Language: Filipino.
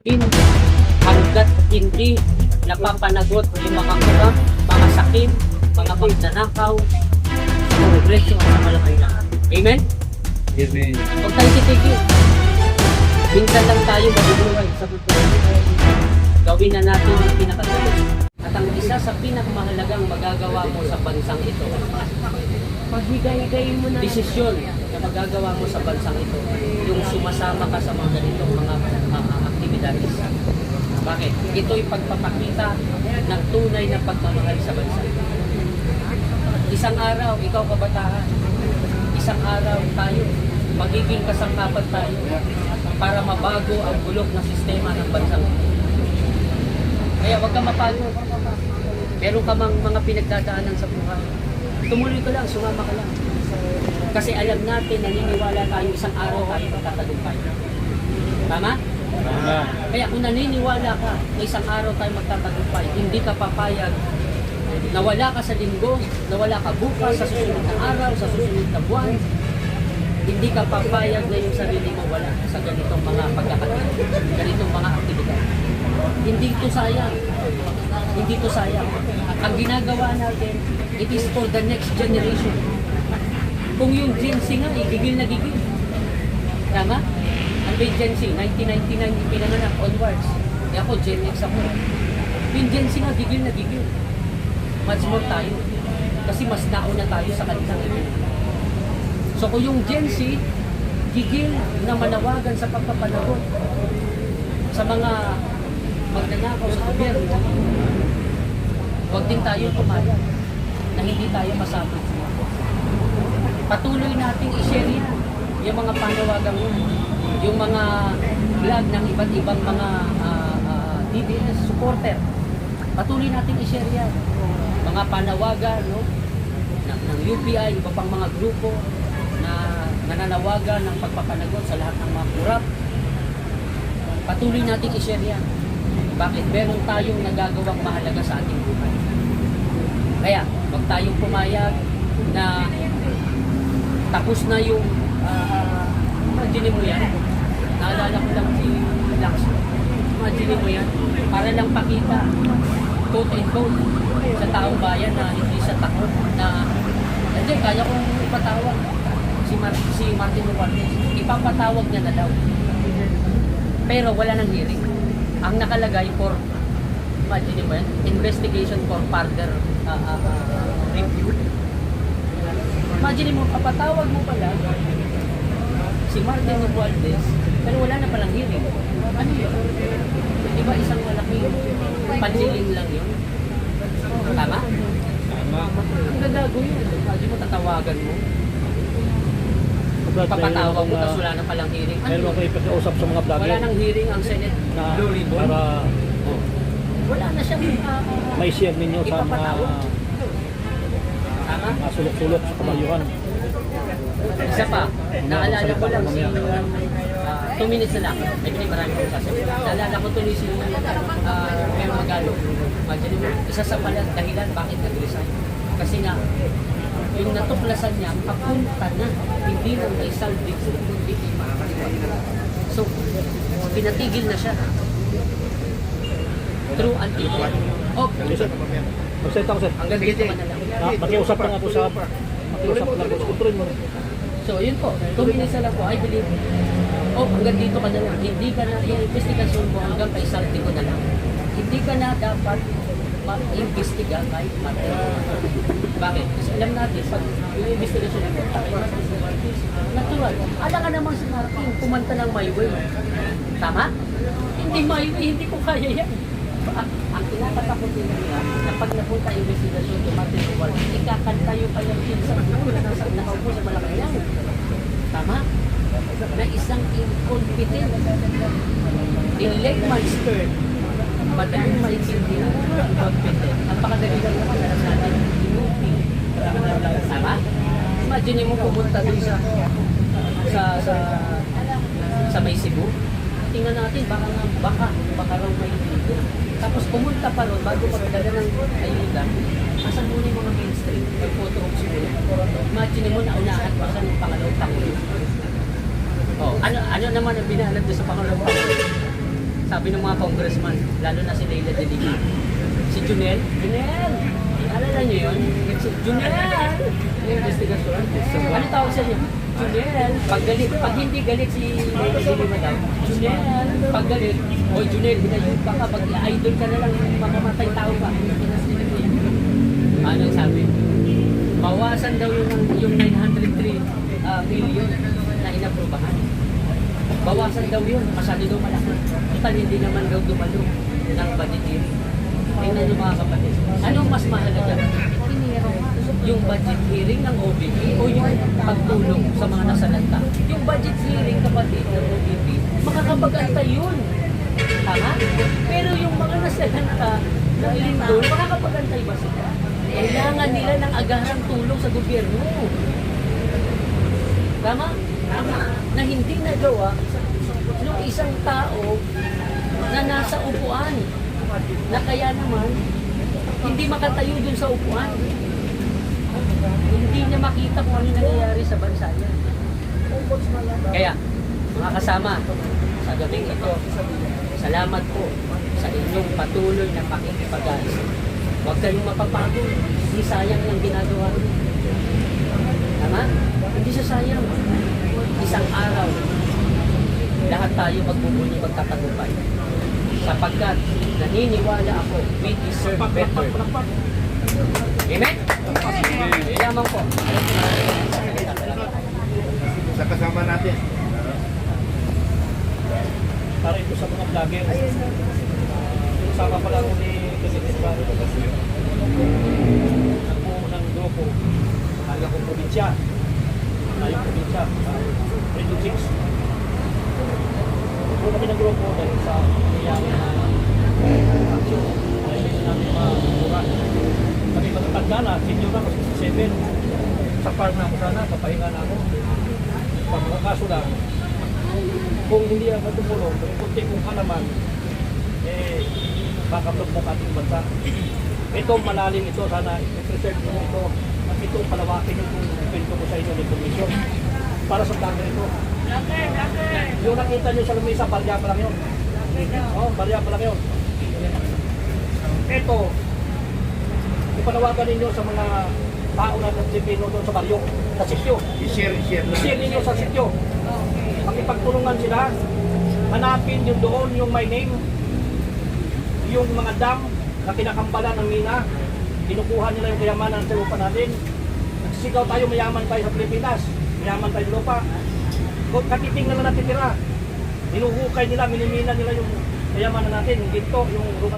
Hindi hanggat hindi napapanagot yung mga kurap, mga sakim, mga magnanakaw sa progresyo at sa malakailangan. Amen? Amen. Huwag tayo titigil. Minsan lang tayo mabubuhay sa buhay. Gawin na natin ang pinakatalis. At ang isa sa pinakamahalagang magagawa mo sa bansang ito, Paghigay-higayin mo na. desisyon na magagawa mo sa bansang ito, yung sumasama ka sa mga ganitong mga aktibidades. Bakit? Ito'y pagpapakita ng tunay na pagmamahal sa bansa. Isang araw, ikaw kabataan, isang araw tayo, magiging kasangkapan tayo para mabago ang bulok na sistema ng bansang ito. Kaya huwag kang mapagod. Meron ka mang mga pinagdadaanan sa buhay. Tumuloy ka lang, sumama ka lang. Kasi alam natin, naniniwala tayo isang araw tayo magtatagumpay. Tama? Kaya kung naniniwala ka na isang araw tayo magtatagumpay, hindi ka papayag na wala ka sa linggo, na wala ka bukas, sa susunod na araw, sa susunod na buwan, hindi ka papayag na yung sarili mo wala sa ganitong mga pagkakataon, ganitong mga aktibidad. Hindi ito sayang. Hindi ito sayang. Ang ginagawa natin, it is for the next generation. Kung yung Gen Z nga, gigil na gigil. Tama? Ang may Gen Z, 1999 pinanganak onwards. Kaya ako, Gen X ako. Yung Gen Z nga, gigil na gigil. Much more tayo. Kasi mas nauna tayo sa kanilang ito. So kung yung Gen Z, gigil na manawagan sa pagpapanagot sa mga magnanakaw sa gobyerno, huwag din tayo pumayag na hindi tayo kasama. Patuloy nating i-share yan, yung mga panawagan mo, yung mga vlog ng iba't ibang mga DBS supporter. Patuloy nating i-share yan. Mga panawagan ng UPI, iba pang mga grupo na nananawagan ng pagpapanagot sa lahat ng mga kurap. Patuloy nating i-share yan. Bakit? Meron tayong nagagawang mahalaga sa ating buhay. Kaya, huwag tayong pumayag na tapos na yung imagine mo yan. Naalala ko lang si Lax. Imagine mo yan. Para lang pakita, quote and quote, sa taong bayan na hindi siya takot na hindi, kaya kong ipatawag si Martin Romualdez. Ipapatawag niya na daw. Pero wala nang hearing. Ang nakalagay for, imagine mo yan, investigation for further review. Imagine mo, papatawag mo pala si Martin Romualdez, pero wala na palang hearing. Ano yun? Di ba isang malaking pansiling lang yun? Tama? Tama. Ang gagago yun. Imagine mo, tatawagan mo. Papatawag mo, tapos wala na palang hearing. Ano Meron yun? ako ipag-usap sa mga vlogger Wala nang hearing ang Senate na Blue Ribbon. para Wala na siyang may share ninyo sa mga ipapatawag. Tama? sulok-sulok sa kamayuhan. Isa pa, naalala ko lang si 2 minutes na lang. Medyo marami kong sasabihin. Naalala ko tuloy si Mel Magalog. Imagine mo, isa sa pala dahilan bakit nag-resign. Kasi nga, yung natuklasan niya, papunta na, hindi lang may salvage, kundi so, pinatigil na siya. Through anti-war. Oh, Mag-set ako, sir. hanggang dito ka na lang. Makiusap lang ako sa kontrol mo. So, yun po. 2 minutes na lang po. I believe, hanggang dito ka na lang. Hindi ka na, yung investigasyon mo hanggang kay salty ko na lang. Hindi ka na dapat ma-investiga kahit Martin. Bakit? Kasi alam natin, pag yung investigasyon mo, natural. Ala ka naman si Martin, kumanta ng My Way. Tama? Hindi My Way, hindi ko kaya yan. Ang kinakatakot nila na pag napunta ang investigasyon kay Martin Romualdez, ikakanta yung kanyang sa buko na nakaupo sa Malacanang. Tama? Na isang incompetent elect monster, madaling maintindihan, incompetent. Napakadali lang naman alam natin, inupi. Tama? Imagine mo pumunta doon sa may Cebu. Tingnan natin, baka raw may dito. Tapos pumunta pa ron, bago magdala ng ayuda, asan muna yung mga mainstream, mag-photo ops muna. Imagine mo, naunahan pa sa ng pangalawang pangulo. Ano naman ang binalad doon sa pangalawang pangulo? sabi ng mga congressman, lalo na si Leila de Lima, si Junel, alala niyo yun? Si Junel! Yung investigasyon. Ano tawag sa niyo? Junel! Pag hindi galit si Leila de Lima daw, Junel! Pag galit, oy Junel, hinayun ka ka, idol ka na lang, mamamatay tao ka. Ano sabi? Bawasan daw yung 903 million na inaprubahan. Bawasan daw yun, masyado daw malaki. Total, hindi naman daw dumalo ng budget hearing. Tingnan nyo mga kapatid. Anong mas mahalaga? Yung budget hearing ng OBP o yung pagtulong sa mga nasalanta? Yung budget hearing, kapatid, ng OBP, makakapag-antay yun. Tama? Pero yung mga nasalanta ng lindol, makakapag-antay ba sila? Kailangan nila ng agarang tulong sa gobyerno. Tama? Na hindi nagawa ng isang tao na nasa upuan na kaya naman hindi makatayo dun sa upuan. Hindi niya makita kung ano nangyayari sa bansa niya. Kaya, mga kasama, sa gabing ito, salamat po sa inyong patuloy na pakikipag-aisip. Huwag kayong mapapagod. Hindi sayang yung ginagawa niyo. Tama? Hindi siya sayang. Isang araw, lahat tayo magbubuli magtatagumpay. Sapagkat naniniwala ako, we deserve better. Amen? Lamang po. Sa kasama natin. Para ito sa mga vlogger. Sama pala ako ni President Barrio Casio. Ako ng grupo. Kaya kong probinsya. Tayong probinsya. Radio 6. Grupo kami ng grupo dahil sa iyang aksyon. Dahil hindi namin mabura. Kami matatanda na, senior na, 67. Sa farm na ako sana, papahinga na ako. Pagkakaso lang, kung hindi ako tumulong, kung kunti kong kalaman, baka lugmok ating bansa. Ito malalim ito, sana i-preserve nyo ito at ito palawakin itong kwento ko sa inyo ng komisyon para sa vlogger ito. Yung nakita nyo sa lumisa, barya pa lang yun. Barya pa lang yun. Ito, ipanawagan ninyo sa mga tao na Pilipino doon sa baryo, sa sityo. I-share ninyo sa sityo. Pakipagtulungan sila, hanapin yung doon, yung my name, yung mga dam na kinakambala ng mina, kinukuha nila yung kayamanan sa lupa natin. Nagsisigaw tayo, mayaman tayo sa Pilipinas, mayaman tayo sa lupa. Kung katiting na natitira, hinuhukay nila, minimina nila yung kayamanan natin, yung ginto, yung lupa.